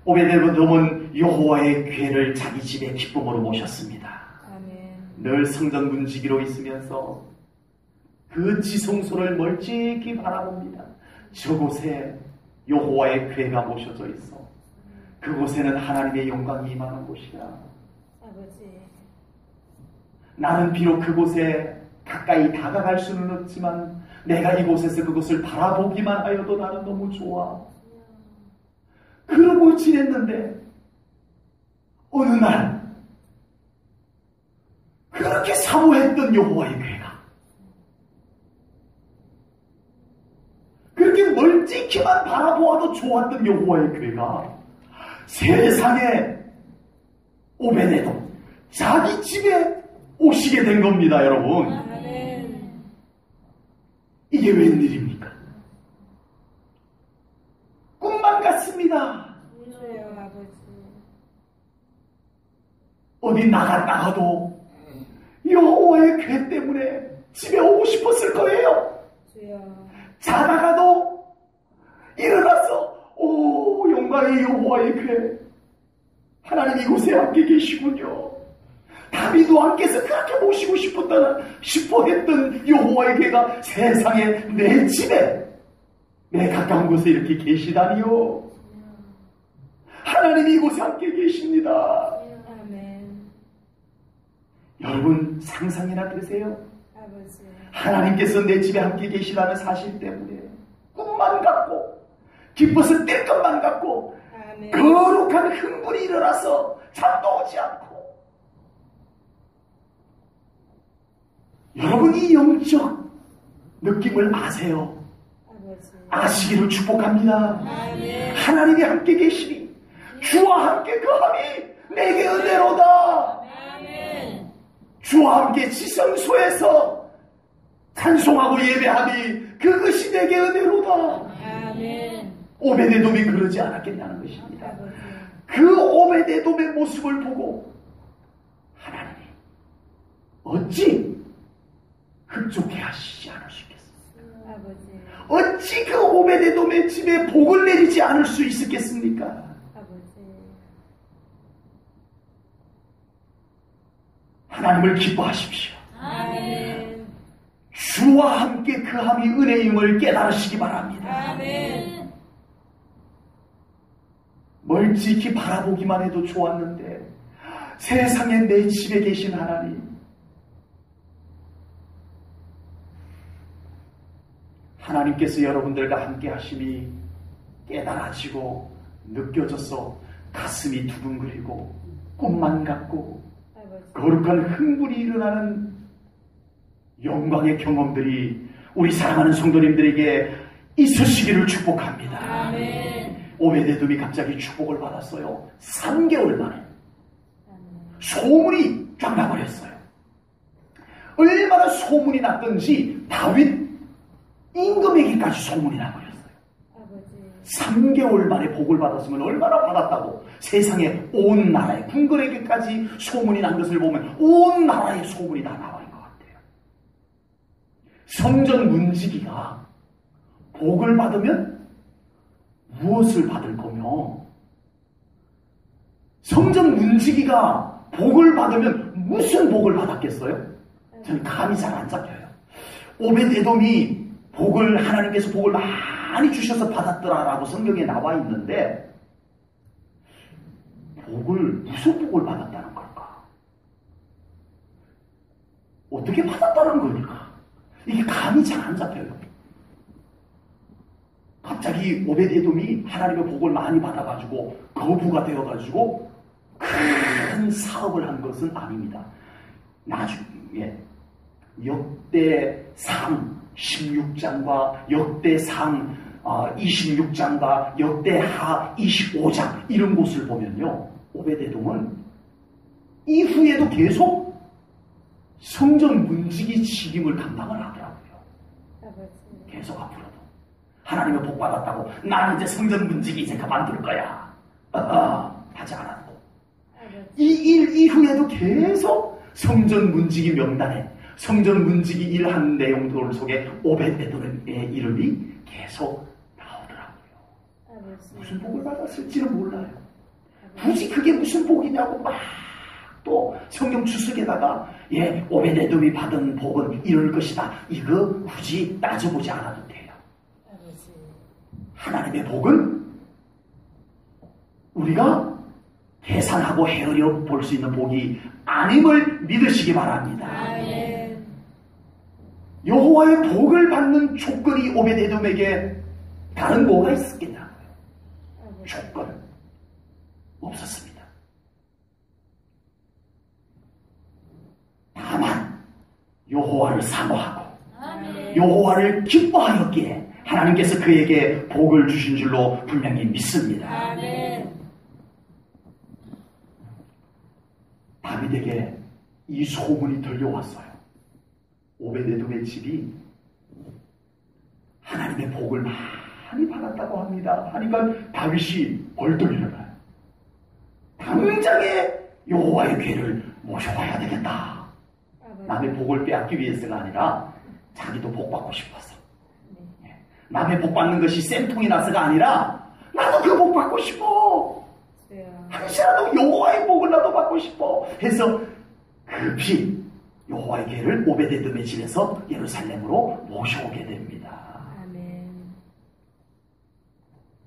오벳에돔은 여호와의 궤를 자기 집에 기쁨으로 모셨습니다. 아멘. 늘 성전 문지기로 있으면서 그 지성소를 멀찍이 바라봅니다. 저곳에 여호와의 궤가 모셔져 있어. 그곳에는 하나님의 영광이 임하는 곳이야. 아버지. 나는 비록 그곳에 가까이 다가갈 수는 없지만 내가 이곳에서 그곳을 바라보기만 하여도 나는 너무 좋아. 그러고 지냈는데 어느 날 그렇게 사모했던 여호와의 궤가, 그렇게 멀찍이만 바라보아도 좋았던 여호와의 궤가 세상에 오벳에돔 자기 집에 오시게 된 겁니다, 여러분. 아멘. 이게 웬일입니까? 꿈만 같습니다. 주여 아버지. 어디 나갔다가도 여호와의 궤 때문에 집에 오고 싶었을 거예요. 주여. 자다가도 일어나서 오, 영광의 여호와의 궤, 하나님 이곳에 함께 계시군요. 다윗 왕께서 그렇게 모시고 싶어 했던 여호와의 궤가 세상에 내 집에, 내 가까운 곳에 이렇게 계시다니요. 하나님이 이곳에 함께 계십니다. 아멘. 여러분 상상이나 되세요? 아버지. 하나님께서 내 집에 함께 계시다는 사실 때문에 꿈만 같고 기뻐서 뛸 것만 같고 아멘. 거룩한 흥분이 일어나서 잠도 오지 않고, 여러분 이 영적 느낌을 아세요? 아버지. 아시기를 축복합니다. 아멘. 하나님이 함께 계시니 주와 함께 거함이 내게 은혜로다. 아멘. 주와 함께 지성소에서 찬송하고 예배하니 그것이 내게 은혜로다. 아멘. 오벳에돔이 그러지 않았겠냐는 것입니다. 아버지. 그 오벳에돔의 모습을 보고 하나님이 어찌 흡족해 하시지 않으시겠습니까? 아버지. 어찌 그 오벳에돔의 집에 복을 내리지 않을 수 있었겠습니까? 아버지. 하나님을 기뻐하십시오. 아멘. 주와 함께 그함이 은혜임을 깨달으시기 바랍니다. 아멘. 멀찍이 바라보기만 해도 좋았는데 세상에 내 집에 계신 하나님, 하나님께서 여러분들과 함께 하심이 깨달아지고 느껴져서 가슴이 두근거리고 꿈만 같고 아버지. 거룩한 흥분이 일어나는 영광의 경험들이 우리 사랑하는 성도님들에게 있으시기를 축복합니다. 아멘. 오베데돔이 갑자기 축복을 받았어요. 3개월 만에 아멘. 소문이 쫙 나버렸어요. 얼마나 소문이 났던지 다윗 임금에게까지 소문이 나버렸어요. 아버지. 3개월 만에 복을 받았으면 얼마나 받았다고 세상에 온 나라에 궁궐에게까지 소문이 난 것을 보면 온 나라에 소문이 다 나버린 것 같아요. 성전 문지기가 복을 받으면 무엇을 받을 거며 성전 문지기가 복을 받으면 무슨 복을 받았겠어요? 저는 감이 잘 안 잡혀요. 오벳에돔이 복을 하나님께서 복을 많이 주셔서 받았더라라고 성경에 나와 있는데 무슨 복을 받았다는 걸까? 어떻게 받았다는 걸까? 이게 감이 잘 안 잡혀요. 갑자기 오벳에돔이 하나님의 복을 많이 받아가지고 거부가 되어가지고 큰 사업을 한 것은 아닙니다. 나중에 역대상 16장과 역대상 26장과 역대하 25장 이런 곳을 보면요, 오벳에돔은 이후에도 계속 성전 문지기 책임을 감당을 하더라고요. 계속 앞으로도 하나님의 복 받았다고 나는 이제 성전 문지기 이제 그만둘 거야 하지 않았고 이 일 이후에도 계속 성전 문지기 명단에 성전 문지기 일한 내용들 속에 오벳에돔의 이름이 계속 나오더라고요. 무슨 복을 받았을지는 몰라요. 굳이 그게 무슨 복이냐고 막 또 성경 주석에다가 오벳에돔이 받은 복은 이럴 것이다. 이거 굳이 따져보지 않아도 돼요. 하나님의 복은 우리가 계산하고 헤아려 볼 수 있는 복이 아님을 믿으시기 바랍니다. 아멘. 여호와의 복을 받는 조건이 오벳에돔에게 다른 뭐가 있었겠냐고요. 조건 없었습니다. 다만 여호와를 사모하고 아멘. 여호와를 기뻐하였기에 하나님께서 그에게 복을 주신 줄로 분명히 믿습니다. 아멘. 다윗에게 이 소문이 들려왔어요. 오벳에돔의 집이 하나님의 복을 많이 받았다고 합니다. 하니까 다윗이 벌떡 일어나요. 당장에 여호와의 궤를 모셔와야 되겠다. 남의 복을 빼앗기 위해서가 아니라 자기도 복 받고 싶어서. 남의 복 받는 것이 쌤통이 나서가 아니라 나도 그 복 받고 싶어. 한시라도 여호와의 복을 나도 받고 싶어 해서 급히 여호와의 궤를 오벳에돔의 집에서 예루살렘으로 모셔오게 됩니다. 아멘.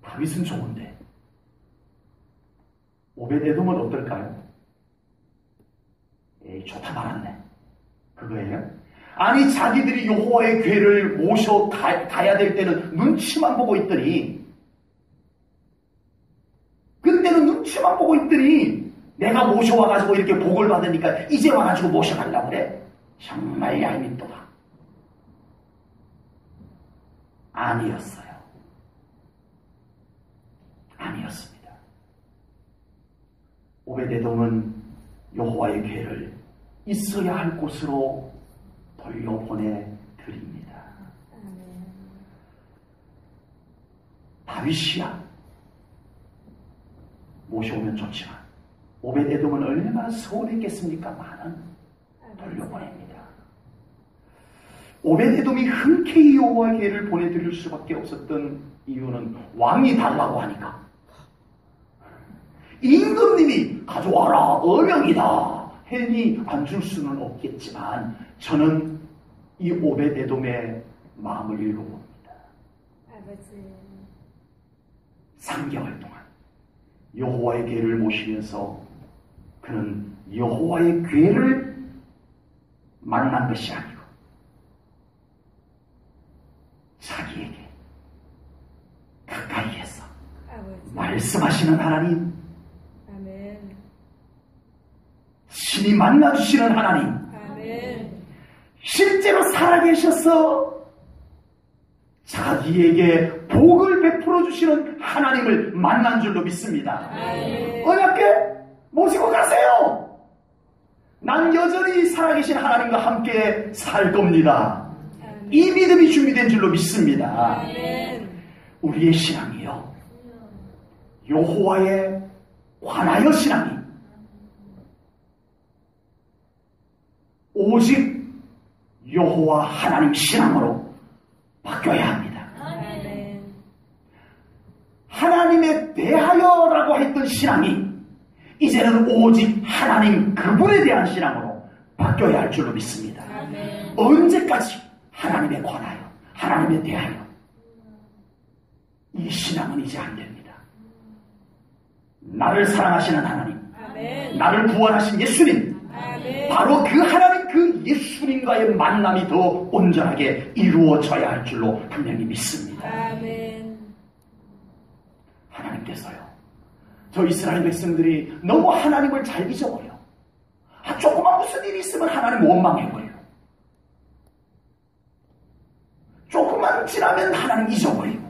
다윗은 좋은데 오벳에돔은 어떨까요? 좋다 말았네. 그거예요? 아니 자기들이 여호와의 궤를 모셔 가야 될 때는 눈치만 보고 있더니 그때는 눈치만 보고 있더니 내가 모셔와가지고 이렇게 복을 받으니까 이제 와가지고 모셔가려고 그래? 정말 얄밉도다. 아니었어요. 아니었습니다. 오벳에돔은 여호와의 궤를 있어야 할 곳으로 돌려보내 드립니다. 다윗이야 모셔오면 좋지만 오벳에돔은 얼마나 서운했겠습니까만은 돌려보냅니다. 오벳에돔이 흔쾌히 여호와의 궤를 보내드릴 수밖에 없었던 이유는 왕이 달라고 하니까 임금님이 가져와라 어명이다 했니 안 줄 수는 없겠지만 저는 이 오벳에돔의 마음을 읽어봅니다. 아버지. 3개월 동안 여호와의 궤를 모시면서 그는 여호와의 궤를 만난 것이 아니고 자기에게 가까이에서 아버지. 말씀하시는 하나님, 아멘. 신이 만나주시는 하나님, 아멘. 실제로 살아계셔서 자기에게 복을 베풀어 주시는 하나님을 만난 줄로 믿습니다. 언약궤 모시고 가세요. 난 여전히 살아계신 하나님과 함께 살 겁니다. 이 믿음이 준비된 줄로 믿습니다. 우리의 신앙이요, 여호와에 관하여 신앙이 오직 여호와 하나님 신앙으로 바뀌어야 합니다. 하나님에 대하여라고 했던 신앙이 이제는 오직 하나님 그분에 대한 신앙으로 바뀌어야 할 줄로 믿습니다. 언제까지 하나님에 관하여, 하나님에 대하여, 이 신앙은 이제 안 됩니다. 나를 사랑하시는 하나님, 나를 구원하신 예수님, 바로 그 하나님, 그 예수님과의 만남이 더 온전하게 이루어져야 할 줄로 분명히 믿습니다. 하나님께서요, 저 이스라엘 백성들이 너무 하나님을 잘 잊어버려. 조그만 무슨 일이 있으면 하나님 원망해버려요. 조금만 지나면 하나님 잊어버리고.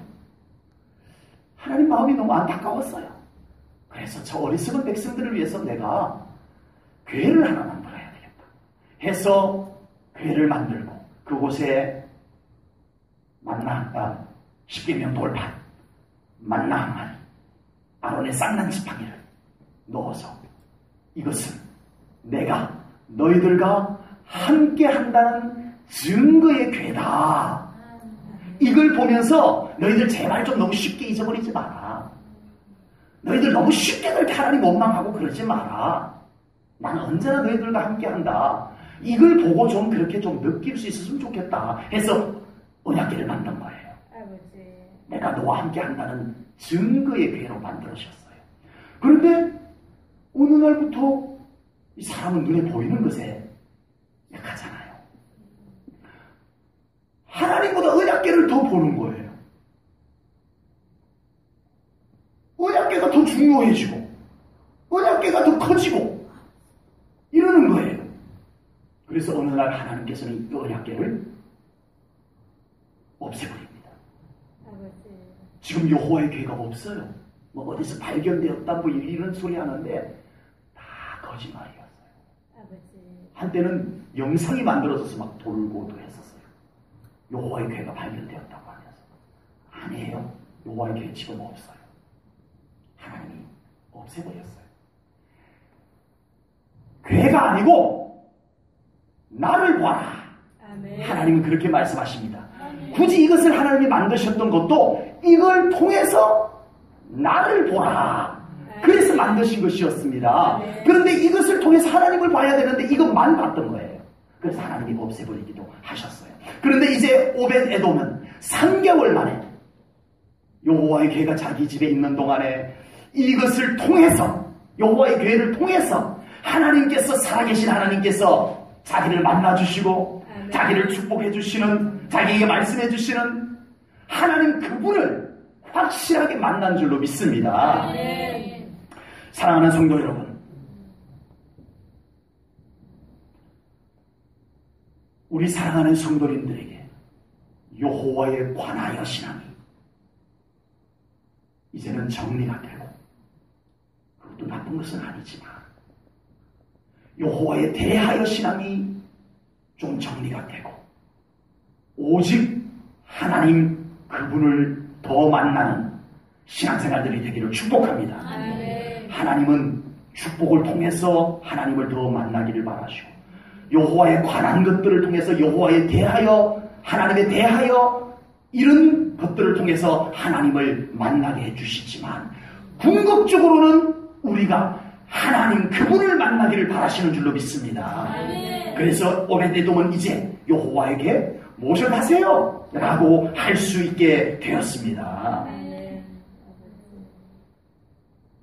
하나님 마음이 너무 안타까웠어요. 그래서 저 어리석은 백성들을 위해서 내가 궤를 하나 만들어야 되겠다 해서 궤를 만들고 그곳에 만나, 십계명 돌판, 만나 한 마리, 아론의 쌍난 지팡이를 넣어서 이것은 내가 너희들과 함께 한다는 증거의 궤다. 이걸 보면서 너희들 제발 좀 너무 쉽게 잊어버리지 마라. 너희들 너무 쉽게 그렇게 하나님 원망하고 그러지 마라. 나는 언제나 너희들과 함께 한다. 이걸 보고 좀 그렇게 좀 느낄 수 있었으면 좋겠다 해서 언약궤를 만든 거예요. 내가 너와 함께 한다는 증거의 궤로 만들어졌어요. 그런데 어느 날부터 이 사람은 눈에 보이는 것에 약하잖아요. 하나님보다 언약궤를 더 보는 거예요. 언약궤가 더 중요해지고 언약궤가 더 커지고 이러는 거예요. 그래서 어느 날 하나님께서는 이 언약궤를 없애버립니다. 지금 여호와의 궤가 없어요. 뭐 어디서 발견되었다 뭐 이런 소리 하는데 다 거짓말이었어요. 한때는 영상이 만들어져서 막 돌고도 했었어요. 여호와의 궤가 발견되었다고 하면서. 아니에요. 여호와의 궤 지금 없어요. 하나님이 없애버렸어요. 궤가 아니고 나를 보아라. 하나님은 그렇게 말씀하십니다. 굳이 이것을 하나님이 만드셨던 것도 이걸 통해서 나를 보라. 그래서 만드신 것이었습니다. 그런데 이것을 통해서 하나님을 봐야 되는데 이것만 봤던 거예요. 그래서 하나님이 없애버리기도 하셨어요. 그런데 이제 오벳 에돔은 3개월 만에 여호와의 궤가 자기 집에 있는 동안에 이것을 통해서, 여호와의 궤를 통해서 하나님께서, 살아계신 하나님께서 자기를 만나주시고 자기를 축복해주시는, 자기에게 말씀해주시는 하나님 그분을 확실하게 만난 줄로 믿습니다. 사랑하는 성도 여러분, 우리 사랑하는 성도님들에게 여호와에 관하여 신앙이 이제는 정리가 되고, 그것도 나쁜 것은 아니지만 여호와에 대하여 신앙이 좀 정리가 되고 오직 하나님 그분을 더 만나는 신앙생활들이 되기를 축복합니다. 하나님은 축복을 통해서 하나님을 더 만나기를 바라시고 여호와에 관한 것들을 통해서 여호와에 대하여, 하나님에 대하여 이런 것들을 통해서 하나님을 만나게 해주시지만 궁극적으로는 우리가 하나님 그분을 만나기를 바라시는 줄로 믿습니다. 그래서 오벳에돔은 이제 여호와에게 모셔가세요 라고 할 수 있게 되었습니다.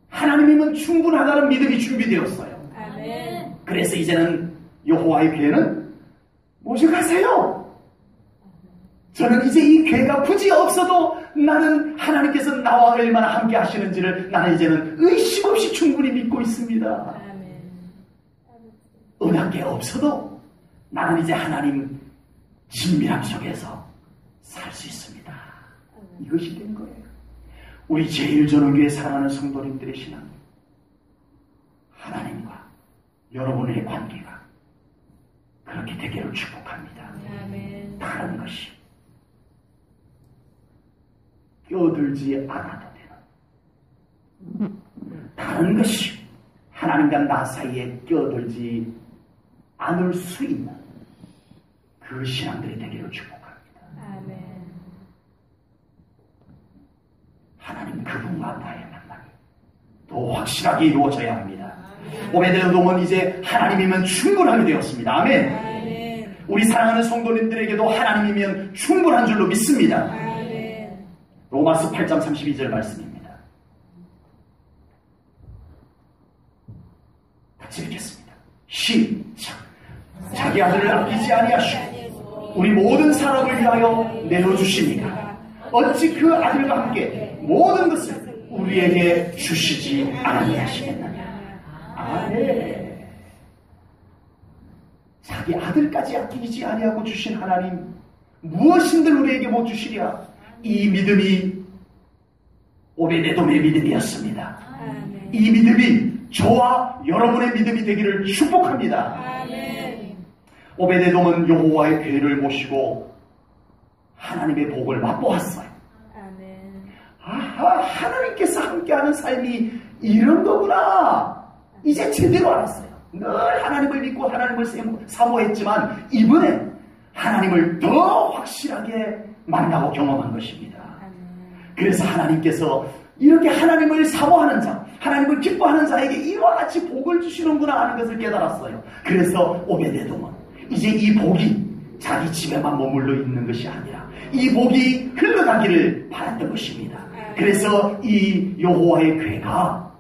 하나님이면 충분하다는 믿음이 준비되었어요. 그래서 이제는 여호와의 궤는 모셔가세요. 저는 이제 이 궤가 굳이 없어도 나는 하나님께서 나와 얼마나 함께 하시는지를 나는 이제는 의심 없이 충분히 믿고 있습니다. 언약궤 없어도 나는 이제 하나님 친밀함 속에서 살 수 있습니다. 이것이 된 거예요. 우리 제1전원교회 사랑하는 성도님들의 신앙, 하나님과 여러분의 관계가 그렇게 되기를 축복합니다. 아멘. 다른 것이 끼어들지 않아도 되는, 다른 것이 하나님과 나 사이에 끼어들지 않을 수 있는 그 신앙들이 되기를 축복합니다. 아멘. 하나님 그분과 나의 만남이 더 확실하게 이루어져야 합니다. 오베데돔은 이제 하나님이면 충분하게 되었습니다. 아멘. 아멘. 우리 사랑하는 성도님들에게도 하나님이면 충분한 줄로 믿습니다. 아멘. 로마서 8장 32절 말씀입니다. 같이 읽겠습니다. 시작. 자기 아들을 아끼지 아니하시고 우리 모든 사람을 위하여 내어주시니까 어찌 그 아들과 함께 모든 것을 우리에게 주시지 아니하시겠느냐. 아멘. 자기 아들까지 아끼지 아니하고 주신 하나님, 무엇인들 우리에게 못 주시랴. 이 믿음이 오베데돔의 믿음이었습니다. 아멘. 이 믿음이 저와 여러분의 믿음이 되기를 축복합니다. 아멘. 오베데돔은 여호와의 괴를 모시고 하나님의 복을 맛보았어요. 아멘. 아하, 하나님께서 함께하는 삶이 이런 거구나. 이제 제대로 알았어요. 늘 하나님을 믿고 하나님을 사모했지만 이번엔 하나님을 더 확실하게 만나고 경험한 것입니다. 아멘. 그래서 하나님께서 이렇게 하나님을 사모하는 자, 하나님을 기뻐하는 자에게 이와 같이 복을 주시는구나 하는 것을 깨달았어요. 그래서 오베데돔은 이제 이 복이 자기 집에만 머물러 있는 것이 아니라 이 복이 흘러가기를 바랐던 것입니다. 그래서 이 여호와의 궤가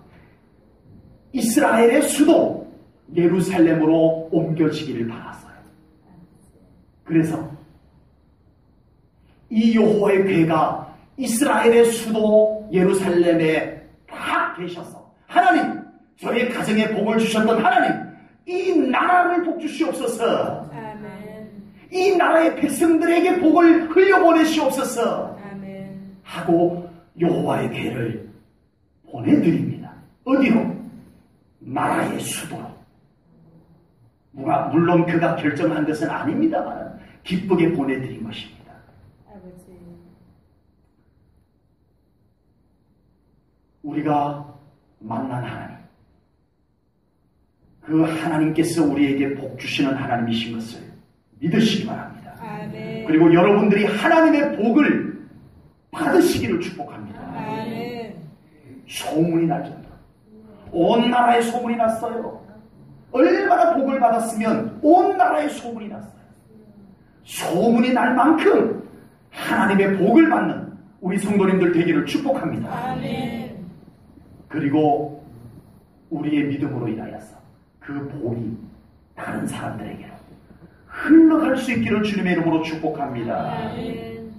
이스라엘의 수도 예루살렘으로 옮겨지기를 바랐어요. 그래서 이 여호와의 궤가 이스라엘의 수도 예루살렘에 딱 계셔서 하나님, 저의 가정에 복을 주셨던 하나님, 이 나라를 복 주시옵소서. 아멘. 이 나라의 백성들에게 복을 흘려보내시옵소서 하고 여호와의 궤를 보내드립니다. 어디로? 나라의 수도로. 물론 그가 결정한 것은 아닙니다만 기쁘게 보내드린 것입니다. 아버지. 우리가 만난 하나님, 그 하나님께서 우리에게 복 주시는 하나님이신 것을 믿으시기 바랍니다. 아멘. 그리고 여러분들이 하나님의 복을 받으시기를 축복합니다. 아멘. 소문이 날 정도로 온 나라에 소문이 났어요. 얼마나 복을 받았으면 온 나라에 소문이 났어요. 소문이 날 만큼 하나님의 복을 받는 우리 성도님들 되기를 축복합니다. 아멘. 그리고 우리의 믿음으로 인하여서 그 복이 다른 사람들에게로 흘러갈 수 있기를 주님의 이름으로 축복합니다. 아멘.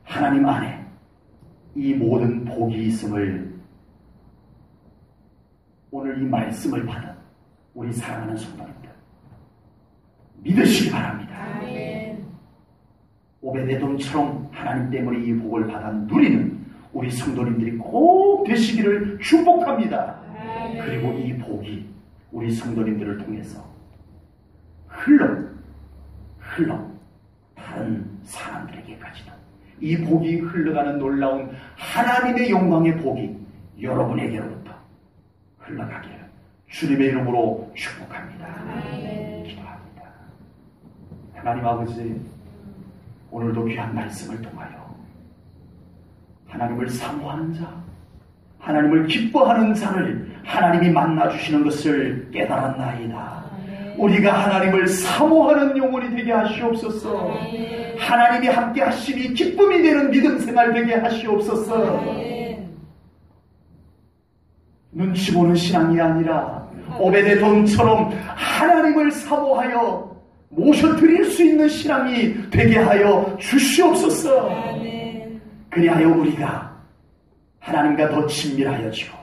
하나님 안에 이 모든 복이 있음을 오늘 이 말씀을 받은 우리 사랑하는 성도님들 믿으시기 바랍니다. 아멘. 오베데돔처럼 하나님 때문에 이 복을 받아 누리는 우리 성도님들이 꼭 되시기를 축복합니다. 아멘. 그리고 이 복이 우리 성도님들을 통해서 흘러 다른 사람들에게까지도 이 복이 흘러가는 놀라운 하나님의 영광의 복이 여러분에게로부터 흘러가기를 주님의 이름으로 축복합니다. 아멘. 기도합니다. 하나님 아버지, 오늘도 귀한 말씀을 통하여 하나님을 사모하는 자, 하나님을 기뻐하는 자를 하나님이 만나주시는 것을 깨달았나이다. 우리가 하나님을 사모하는 영혼이 되게 하시옵소서. 하나님이 함께 하심이 기쁨이 되는 믿음 생활 되게 하시옵소서. 눈치 보는 신앙이 아니라 오베데돔처럼 하나님을 사모하여 모셔드릴 수 있는 신앙이 되게 하여 주시옵소서. 그리하여 우리가 하나님과 더 친밀하여지고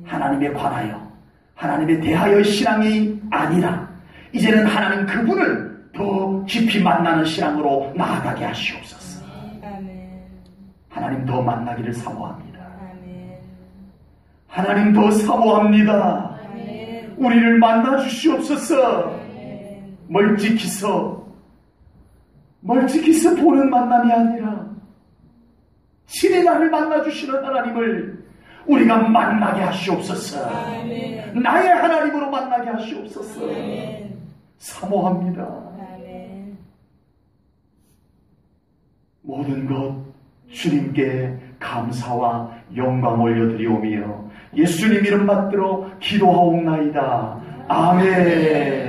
하나님에 관하여 하나님에 대하여 신앙이 아니라 이제는 하나님 그분을 더 깊이 만나는 신앙으로 나아가게 하시옵소서. 아멘. 하나님 더 만나기를 사모합니다. 아멘. 하나님 더 사모합니다. 아멘. 우리를 만나 주시옵소서. 아멘. 멀찍이서 보는 만남이 아니라 친히 나를 만나 주시는 하나님을 우리가 만나게 하시옵소서. 아멘. 나의 하나님으로 만나게 하시옵소서. 아멘. 사모합니다. 아멘. 모든 것 주님께 감사와 영광 올려드리오며 예수님 이름 받들어 기도하옵나이다. 아멘.